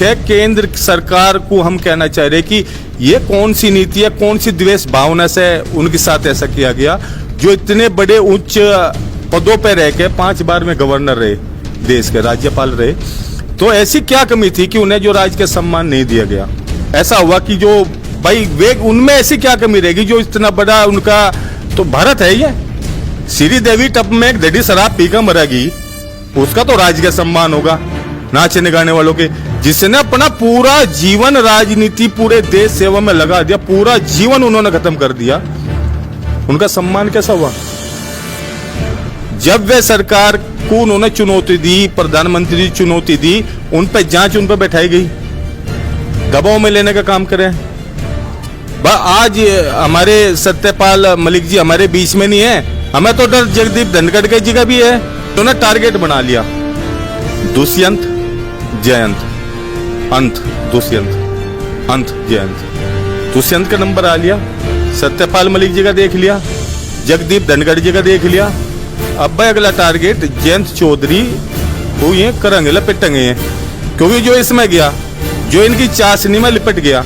है केंद्र सरकार को हम कहना चाह रहे कि ये कौन सी नीति है, कौन सी द्वेष भावना से उनके साथ ऐसा किया गया, जो इतने बड़े उच्च पदों पर रह के 5 बार में गवर्नर रहे, देश के राज्यपाल रहे। तो ऐसी क्या कमी थी कि उन्हें जो राजकीय सम्मान नहीं दिया गया? ऐसा हुआ कि जो भाई वे उनमें ऐसी क्या कमी रहेगी जो इतना बड़ा उनका तो भारत है ये। श्रीदेवी टप में एक दड़ी शराब पीकर मरेगी, उसका तो राजकीय सम्मान होगा नाचने गाने वालों के, जिसने अपना पूरा जीवन राजनीति पूरे देश सेवा में लगा दिया, पूरा जीवन उन्होंने खत्म कर दिया, उनका सम्मान कैसा हुआ? जब वे सरकार को उन्होंने चुनौती दी, प्रधानमंत्री चुनौती दी, उन पे जांच उन पे बैठाई गई, दबाव में लेने का काम करें। आज हमारे सत्यपाल मलिक जी हमारे बीच में नहीं है, हमें तो डर जगदीप धनखड़ जी का भी है। उन्होंने टारगेट बना लिया दुष्यंत जयंत अंत, दुष्यंत अंत जयंत। दुष्यंत का नंबर आ लिया, सत्यपाल मलिक जी का देख लिया, जगदीप धनखड़ जी का देख लिया। अब भाई अगला टारगेट जयंत चौधरी को ये करेंगे, लपेटेंगे हैं, क्योंकि जो इसमें गया, जो इनकी चाशनी में लिपट गया,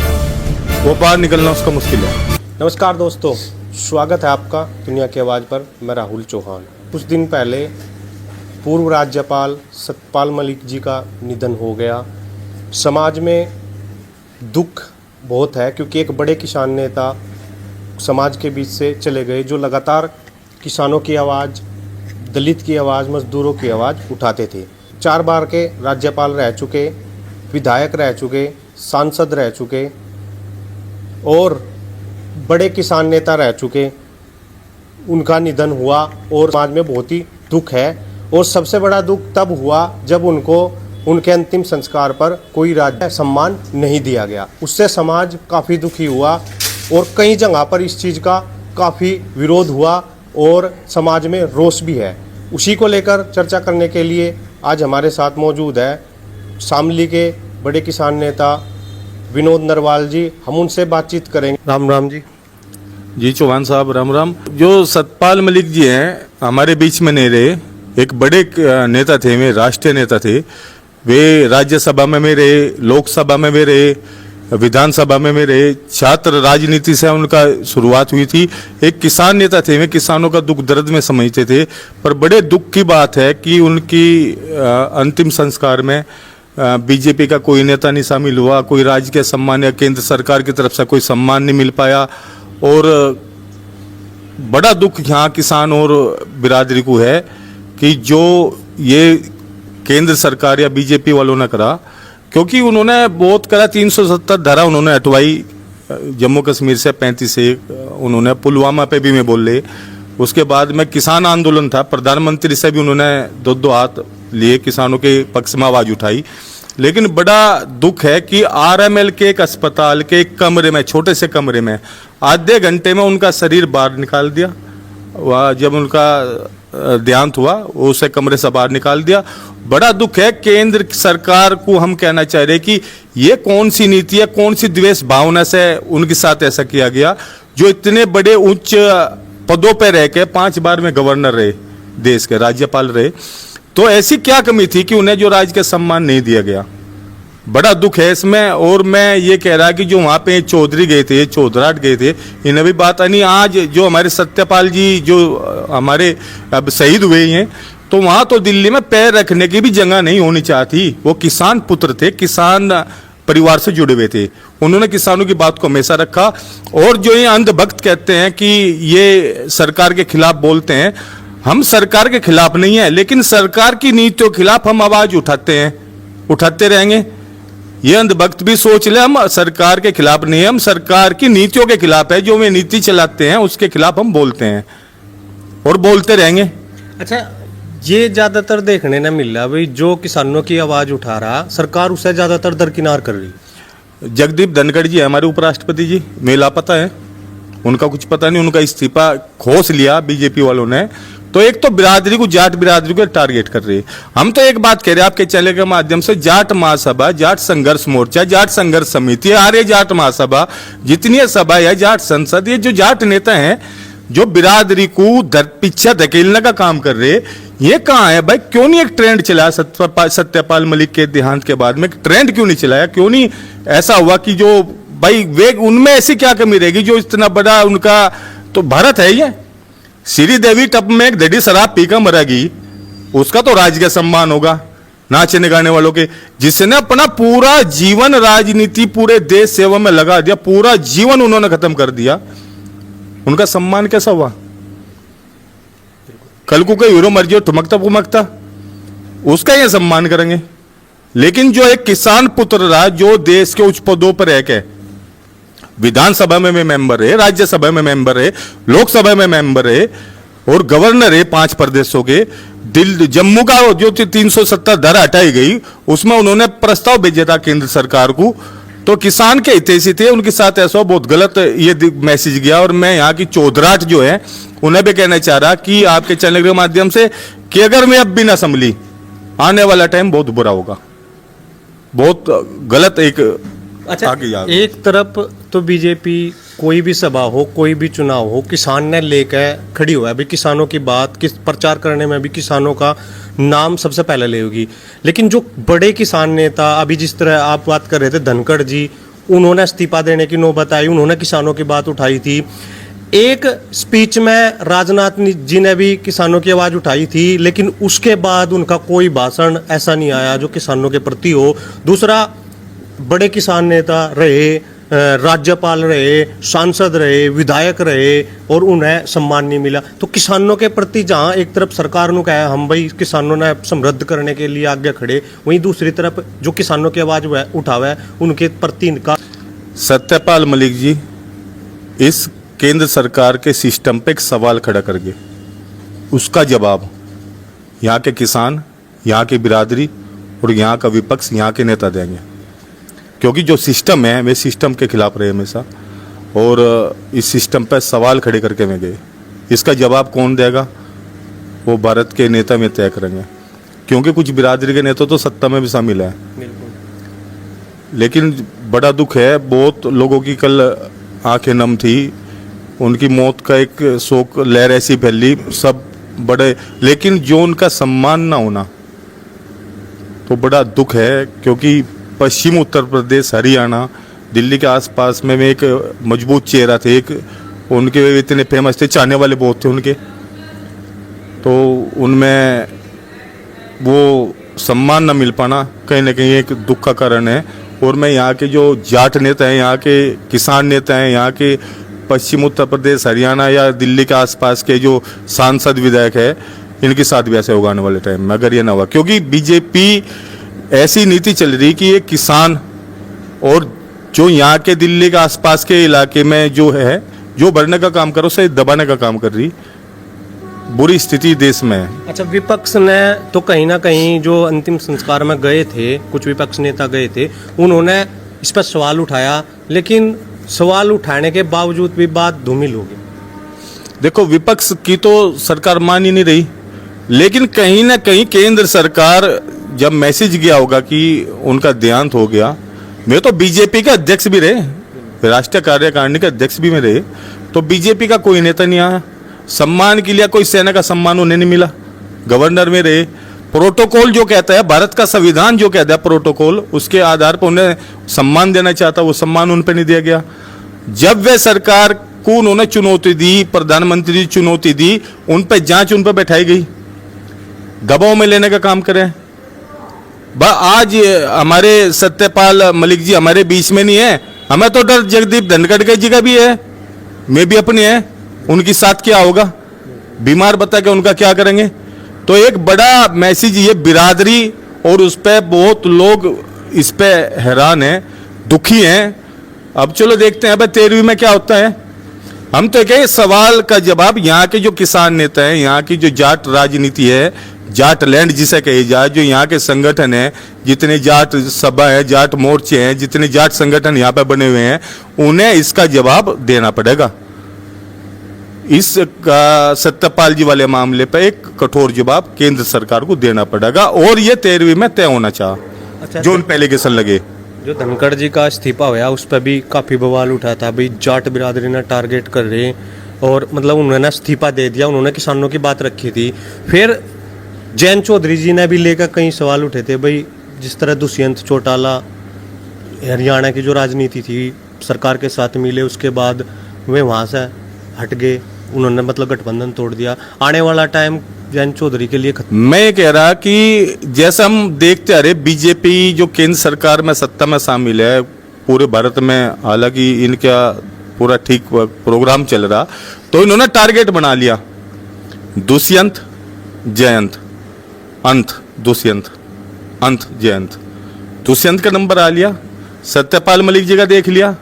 वो बाहर निकलना उसका मुश्किल है। नमस्कार दोस्तों, स्वागत है आपका दुनिया की आवाज़ पर। मैं राहुल चौहान। कुछ दिन पहले पूर्व राज्यपाल सत्यपाल मलिक जी का निधन हो गया। समाज में दुख बहुत है, क्योंकि एक बड़े किसान नेता समाज के बीच से चले गए, जो लगातार किसानों की आवाज़, दलित की आवाज़, मजदूरों की आवाज़ उठाते थे। 4 बार के राज्यपाल रह चुके, विधायक रह चुके, सांसद रह चुके और बड़े किसान नेता रह चुके। उनका निधन हुआ और समाज में बहुत ही दुख है। और सबसे बड़ा दुख तब हुआ जब उनको उनके अंतिम संस्कार पर कोई राज्य सम्मान नहीं दिया गया। उससे समाज काफ़ी दुखी हुआ और कई जगह पर इस चीज़ का काफ़ी विरोध हुआ और समाज में रोष भी है। उसी को लेकर चर्चा करने के लिए आज हमारे साथ मौजूद है शामली के बड़े किसान नेता विनोद नरवाल जी। हम उनसे बातचीत करेंगे। राम राम जी। जी चौहान साहब, राम राम। जो सत्यपाल मलिक जी हैं हमारे बीच में नहीं रहे, एक बड़े नेता थे, वे राष्ट्रीय नेता थे। वे राज्यसभा में रहे, लोकसभा में रहे, विधानसभा में रहे। छात्र राजनीति से उनका शुरुआत हुई थी। एक किसान नेता थे, वे किसानों का दुख दर्द में समझते थे। पर बड़े दुख की बात है कि उनकी अंतिम संस्कार में बीजेपी का कोई नेता नहीं शामिल हुआ, कोई राज्य के सम्मान या केंद्र सरकार की तरफ से कोई सम्मान नहीं मिल पाया। और बड़ा दुख यहाँ किसान और बिरादरी को है कि जो ये केंद्र सरकार या बीजेपी वालों ने करा, क्योंकि उन्होंने बहुत करा। 370 धारा उन्होंने हटवाई जम्मू कश्मीर से, 35 से उन्होंने पुलवामा पे भी मैं बोल ले। उसके बाद में किसान आंदोलन था, प्रधानमंत्री से भी उन्होंने 2-2 हाथ लिए, किसानों के पक्ष में आवाज उठाई। लेकिन बड़ा दुख है कि आरएमएल के एक अस्पताल के एक कमरे में, छोटे से कमरे में, आधे घंटे में उनका शरीर बाहर निकाल दिया। वह जब उनका देहांत हुआ, उसे कमरे से बाहर निकाल दिया। बड़ा दुख है केंद्र सरकार को हम कहना चाह रहे कि ये कौन सी नीति है, कौन सी द्वेष भावना से उनके साथ ऐसा किया गया, जो इतने बड़े उच्च पदों पर रह के 5 बार में गवर्नर रहे, देश के राज्यपाल रहे। तो ऐसी क्या कमी थी कि उन्हें जो राज्य का सम्मान नहीं दिया गया? बड़ा दुख है इसमें। और मैं ये कह रहा कि जो वहाँ पे चौधरी गए थे, चौधराट गए थे, इन्हें भी बात नहीं। आज जो हमारे सत्यपाल जी जो हमारे अब शहीद हुए हैं, तो वहाँ तो दिल्ली में पैर रखने की भी जगह नहीं होनी चाहती। वो किसान पुत्र थे, किसान परिवार से जुड़े हुए थे, उन्होंने किसानों की बात को हमेशा रखा। और जो ये अंधभक्त कहते हैं कि ये सरकार के खिलाफ बोलते हैं, हम सरकार के खिलाफ नहीं है, लेकिन सरकार की नीतियों के खिलाफ हम आवाज उठाते हैं, उठाते रहेंगे। ये अंधभक्त भी सोच ले, हम सरकार के खिलाफ नहीं है, हम सरकार की नीतियों के खिलाफ है। जो वे नीति चलाते हैं उसके खिलाफ हम बोलते हैं और बोलते रहेंगे। अच्छा, ये ज्यादातर देखने न मिल रहा भाई, जो किसानों की आवाज उठा रहा, सरकार उसे ज्यादातर दरकिनार कर रही। जगदीप धनखड़ जी हमारे उपराष्ट्रपति जी, मेरा लापता है, उनका कुछ पता नहीं, उनका इस्तीफा खोस लिया बीजेपी वालों ने। तो एक तो बिरादरी को, जाट बिरादरी को टारगेट कर रही है। हम तो एक बात कह रहे हैं आपके चैनल के माध्यम से, जाट महासभा, जाट संघर्ष मोर्चा, जाट संघर्ष समिति, आर्य जाट महासभा, जितनी सभा है, जाट संसद, ये जो जाट नेता हैं जो बिरादरी को पीछे धकेलने का काम कर रहे, ये कहाँ है भाई? क्यों नहीं एक ट्रेंड चलाया सत्यपाल मलिक के देहांत के बाद में? ट्रेंड क्यों नहीं चलाया? क्यों नहीं ऐसा हुआ कि जो भाई वे उनमें ऐसी क्या कमी रहेगी जो इतना बड़ा उनका तो भारत है ये। श्रीदेवी टप में एक दड़ी शराब पीकर मरेगी, उसका तो राजकीय सम्मान होगा नाचने गाने वालों के, जिसने अपना पूरा जीवन राजनीति पूरे देश सेवा में लगा दिया, पूरा जीवन उन्होंने खत्म कर दिया, उनका सम्मान कैसा हुआ? कल को कोई हीरो मर जाए ठुमकता फुमकता, उसका ये सम्मान करेंगे। लेकिन जो एक किसान पुत्र रहा, जो देश के उच्च पदों पर रह के विधानसभा में मेंबर है, राज्यसभा में मेंबर है, लोकसभा में मेंबर है और गवर्नर है 5 प्रदेशों के। जम्मू का जो 370 धारा हटाई गई, उसमें उन्होंने प्रस्ताव भेजा था केंद्र सरकार को, तो किसान के हितैषी थे, उनके साथ ऐसा बहुत गलत ये मैसेज गया। और मैं यहाँ की चौधराहट जो है उन्हें भी कहना चाह रहा कि आपके चैनल के माध्यम से कि अगर मैं अब भी ना संभली, आने वाला टाइम बहुत बुरा होगा, बहुत गलत एक अच्छा, आगे जा। एक तरफ तो बीजेपी कोई भी सभा हो, कोई भी चुनाव हो, किसान ने लेकर खड़ी हुआ है। अभी किसानों की बात, किस प्रचार करने में भी किसानों का नाम सबसे पहले ले होगी। लेकिन जो बड़े किसान नेता, अभी जिस तरह आप बात कर रहे थे धनखड़ जी, उन्होंने इस्तीफा देने की नौबत आई, उन्होंने किसानों की बात उठाई थी। एक स्पीच में राजनाथ जी ने भी किसानों की आवाज उठाई थी, लेकिन उसके बाद उनका कोई भाषण ऐसा नहीं आया जो किसानों के प्रति हो। दूसरा, बड़े किसान नेता रहे, राज्यपाल रहे, सांसद रहे, विधायक रहे और उन्हें सम्मान नहीं मिला। तो किसानों के प्रति जहां एक तरफ सरकार ने कहा हम भाई किसानों ने समृद्ध करने के लिए आगे खड़े, वहीं दूसरी तरफ जो किसानों की आवाज उठावा है उनके प्रति इनका। सत्यपाल मलिक जी इस केंद्र सरकार के सिस्टम पे एक सवाल खड़ा करके उसका जवाब यहाँ के किसान, यहाँ की बिरादरी और यहाँ का विपक्ष, यहाँ के नेता देंगे। क्योंकि जो सिस्टम है वे सिस्टम के खिलाफ रहे हमेशा और इस सिस्टम पर सवाल खड़े करके में गए। इसका जवाब कौन देगा वो भारत के नेता में तय करेंगे, क्योंकि कुछ बिरादरी के नेता तो सत्ता में भी शामिल है। लेकिन बड़ा दुख है, बहुत लोगों की कल आंखें नम थी, उनकी मौत का एक शोक लहर ऐसी फैली सब बड़े, लेकिन जो उनका सम्मान ना होना तो बड़ा दुख है। क्योंकि पश्चिम उत्तर प्रदेश, हरियाणा, दिल्ली के आसपास में एक मजबूत चेहरा थे, एक उनके इतने फेमस थे, चाहने वाले बहुत थे उनके, तो उनमें वो सम्मान न मिल पाना कहीं ना कहीं एक दुख का कारण है। और मैं यहाँ के जो जाट नेता हैं, यहाँ के किसान नेता हैं, यहाँ के पश्चिम उत्तर प्रदेश, हरियाणा या दिल्ली के आसपास के जो सांसद विधायक है, इनके साथ भी ऐसे होगा आने वाले टाइम में अगर ये ना हुआ। क्योंकि बीजेपी ऐसी नीति चल रही कि ये किसान और जो यहाँ के दिल्ली के आसपास के इलाके में जो है, जो बढ़ने का काम करो उसे दबाने का काम कर रही, बुरी स्थिति देश में है। अच्छा, विपक्ष ने तो कहीं ना कहीं जो अंतिम संस्कार में गए थे, कुछ विपक्ष नेता गए थे, उन्होंने इस पर सवाल उठाया, लेकिन सवाल उठाने के बावजूद भी बात धूमिल हो गई। देखो, विपक्ष की तो सरकार मान ही नहीं रही, लेकिन कहीं ना कहीं केंद्र सरकार जब मैसेज गया होगा कि उनका देहांत हो गया, मैं तो बीजेपी के अध्यक्ष भी रहे, राष्ट्रीय कार्यकारिणी के अध्यक्ष भी में रहे, तो बीजेपी का कोई नेता नहीं आया सम्मान के लिए, कोई सेना का सम्मान उन्हें नहीं मिला, गवर्नर में रहे। प्रोटोकॉल जो कहता है, भारत का संविधान जो कहता है प्रोटोकॉल, उसके आधार पर उन्हें सम्मान देना चाहता, वो सम्मान उन पर नहीं दिया गया। जब वे सरकार को उन्होंने चुनौती दी, प्रधानमंत्री चुनौती दी, उन पर जांच उन पर बैठाई गई, दबाव में लेने का काम करें। आज हमारे सत्यपाल मलिक जी हमारे बीच में नहीं है, हमें तो डर जगदीप धनखड़ जी का भी है, मैं भी अपनी है, उनकी साथ क्या होगा, बीमार बता के उनका क्या करेंगे। तो एक बड़ा मैसेज ये बिरादरी और उस पर बहुत लोग इस पे हैरान हैं, दुखी हैं। अब चलो देखते हैं अब 13वीं में क्या होता है। हम तो कहे सवाल का जवाब यहाँ के जो किसान नेता हैं, यहाँ की जो जाट राजनीति है, जाट लैंड जिसे कही जाए, जो यहाँ के संगठन है, जितने जाट सभा है, जाट मोर्चे हैं, जितने जाट संगठन यहाँ पे बने हुए हैं, उन्हें इसका जवाब देना पड़ेगा। इस सत्यपाल जी वाले मामले पर एक कठोर जवाब केंद्र सरकार को देना पड़ेगा और ये 13वीं में तय होना चाहिए। अच्छा, जो उन पे एलिगेशन लगे, जो धनखड़ जी का इस्तीफा हुआ उस पर भी काफी बवाल उठा था, भाई जाट बिरादरी ने टारगेट कर रहे और मतलब उन्होंने इस्तीफा दे दिया, उन्होंने किसानों की बात रखी थी। फिर जयंत चौधरी जी ने भी लेकर कई सवाल उठे थे भाई, जिस तरह दुष्यंत चौटाला हरियाणा की जो राजनीति थी सरकार के साथ मिले, उसके बाद वे वहाँ से हट गए, उन्होंने मतलब गठबंधन तोड़ दिया। आने वाला टाइम जयंत चौधरी के लिए मैं ये कह रहा कि जैसा हम देखते आ रहे, बीजेपी जो केंद्र सरकार में सत्ता में शामिल है पूरे भारत में, हालांकि इनका पूरा ठीक प्रोग्राम चल रहा, तो इन्होंने टारगेट बना लिया दुष्यंत जयंत, अंत दुष्यंत अंत जयंत। दुष्यंत का नंबर आ लिया, सत्यपाल मलिक जी का देख लिया,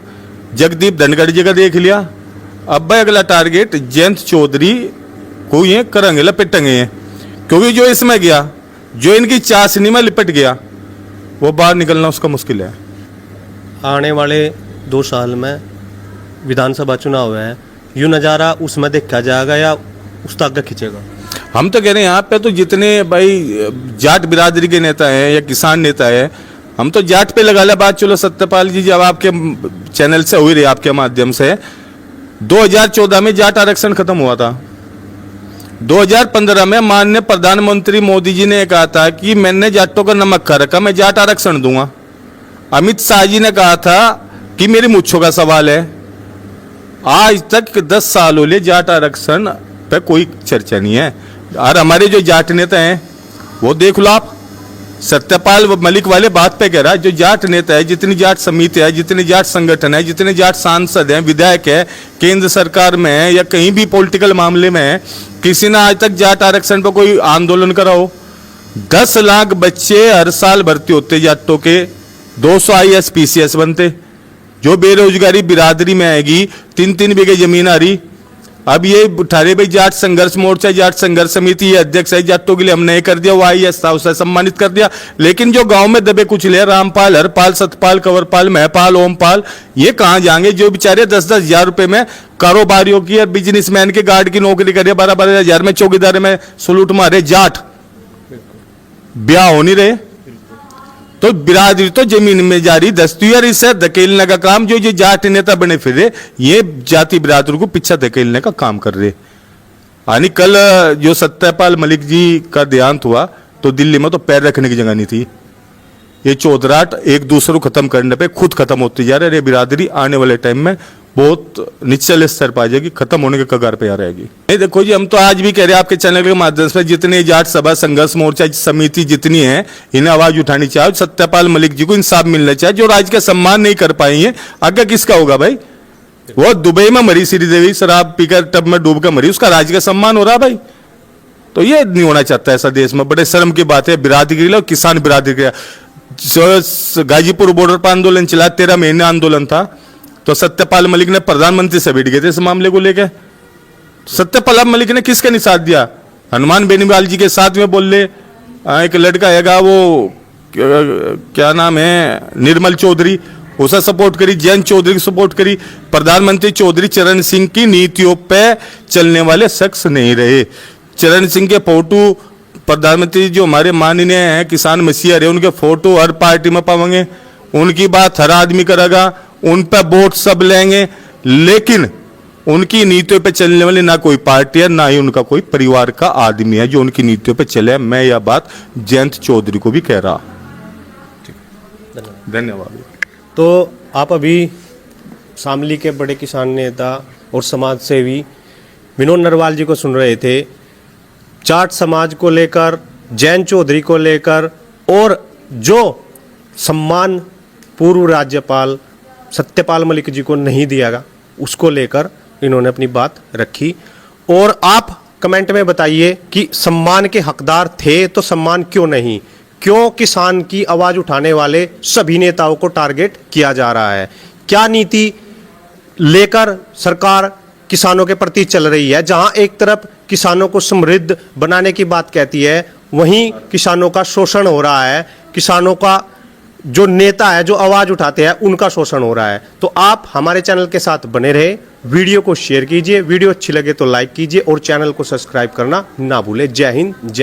जगदीप धनखड़ जी का देख लिया, अब भाई अगला टारगेट जयंत चौधरी को ये करेंगे, लपेटेंगे ये, क्योंकि जो इसमें गया, जो इनकी चाशनी में लिपट गया, वो बाहर निकलना उसका मुश्किल है। आने वाले 2 साल में विधानसभा चुनाव है, यूं नज़ारा उसमें देखा जाएगा या उस तक खींचेगा? हम तो कह रहे हैं यहाँ पे तो जितने भाई जाट बिरादरी के नेता हैं या किसान नेता है, हम तो जाट पे लगा ले बात। चलो सत्यपाल जी, जब आपके चैनल से हुई रही, आपके माध्यम से 2014 में जाट आरक्षण खत्म हुआ था। 2015 में माननीय प्रधानमंत्री मोदी जी ने कहा था कि मैंने जाटों का नमक खा रखा, मैं जाट आरक्षण दूंगा। अमित शाह जी ने कहा था कि मेरी मूंछों का सवाल है। आज तक 10 साल हो लिए जाट आरक्षण पे कोई चर्चा नहीं है। और हमारे जो जाट नेता हैं वो देख लो आप, सत्यपाल मलिक वाले बात पे कह रहा है, जो जाट नेता है, जितनी जाट समिति है, जितने जाट संगठन है, जितने जाट सांसद हैं, विधायक है, केंद्र सरकार में है या कहीं भी पॉलिटिकल मामले में है, किसी ने आज तक जाट आरक्षण पर कोई आंदोलन करा हो? 10 लाख बच्चे हर साल भर्ती होते जाटों के, 200 IAS PCS बनते। जो बेरोजगारी बिरादरी में आएगी, 3-3 बीघे जमीन आ रही। अब ये उठारे भाई जाट संघर्ष मोर्चा, जाट संघर्ष समिति, ये अध्यक्ष है जाटों के लिए, हमने कर दिया, वो IAS था उसे सम्मानित कर दिया। लेकिन जो गांव में दबे कुचले, रामपाल, हरपाल, सतपाल, कंवरपाल, महपाल, ओमपाल, ये कहाँ जाएंगे? जो बेचारे 10-10 हजार रुपए में कारोबारियों की और बिजनेसमैन के गार्ड की नौकरी करे, 12-12 हजार में चौकीदार में सलूट मारे, जाट ब्याह हो नहीं रहे, तो बिरादरी तो जमीन में जारी दस्ती, और इसे धकेलने का काम जो जाट नेता बने फिर रहे, ये जाति बिरादरी को पीछे धकेलने का काम कर रहे। यानी कल जो सत्यपाल मलिक जी का देहांत हुआ तो दिल्ली में तो पैर रखने की जगह नहीं थी। ये चौधराट एक दूसरे को खत्म करने पे खुद खत्म होती जा रही है। ये बिरादरी आने वाले टाइम में बहुत निचले स्तर पर आ जाएगी, खत्म होने के कगार पे आ रहेगी। नहीं देखो जी, हम तो आज भी कह रहे हैं आपके चैनल के माध्यम से, जितने जाट सभा, संघर्ष मोर्चा समिति जितनी है, इन्हें आवाज उठानी चाहिए। सत्यपाल मलिक जी को इंसाफ मिलना चाहिए। जो राज्य का सम्मान नहीं कर पाई है, आगे किसका होगा भाई? वो दुबई में मरी श्रीदेवी, शराब पीकर टब में डूब कर मरी, उसका राज्य का सम्मान हो रहा भाई? तो ये नहीं होना चाहता ऐसा देश में। बड़े शर्म की बात है बिरादरी के लिए, किसान बिरादरी के लिए। गाजीपुर बॉर्डर पर आंदोलन चला, 13 महीने आंदोलन था, तो सत्यपाल मलिक ने प्रधानमंत्री से बैठ गए थे इस मामले को लेकर। सत्यपाल मलिक ने किसका नहीं साथ दिया? हनुमान बेनीवाल जी के साथ में बोल ले, एक लड़का हैगा वो क्या नाम है, निर्मल चौधरी, उसे सपोर्ट करी, जयंत चौधरी की सपोर्ट करी। प्रधानमंत्री चौधरी चरण सिंह की नीतियों पे चलने वाले शख्स नहीं रहे। चरण सिंह के फोटो, प्रधानमंत्री जो हमारे माननीय हैं किसान मसीहा रहे, उनके फोटो हर पार्टी में पाएंगे, उनकी बात हर आदमी करेगा, उन पर वोट सब लेंगे, लेकिन उनकी नीतियों पे चलने वाली ना कोई पार्टी है, ना ही उनका कोई परिवार का आदमी है जो उनकी नीतियों पे चले। मैं यह बात जयंत चौधरी को भी कह रहा। धन्यवाद। तो आप अभी शामली के बड़े किसान नेता और समाज सेवी विनोद नरवाल जी को सुन रहे थे। जाट समाज को लेकर, जयंत चौधरी को लेकर, और जो सम्मान पूर्व राज्यपाल सत्यपाल मलिक जी को नहीं दिया गया, उसको लेकर इन्होंने अपनी बात रखी। और आप कमेंट में बताइए कि सम्मान के हकदार थे तो सम्मान क्यों नहीं? क्यों किसान की आवाज उठाने वाले सभी नेताओं को टारगेट किया जा रहा है? क्या नीति लेकर सरकार किसानों के प्रति चल रही है? जहां एक तरफ किसानों को समृद्ध बनाने की बात कहती है, वहीं किसानों का शोषण हो रहा है। किसानों का जो नेता है, जो आवाज उठाते हैं, उनका शोषण हो रहा है। तो आप हमारे चैनल के साथ बने रहे, वीडियो को शेयर कीजिए, वीडियो अच्छी लगे तो लाइक कीजिए और चैनल को सब्सक्राइब करना ना भूले। जय हिंद, जय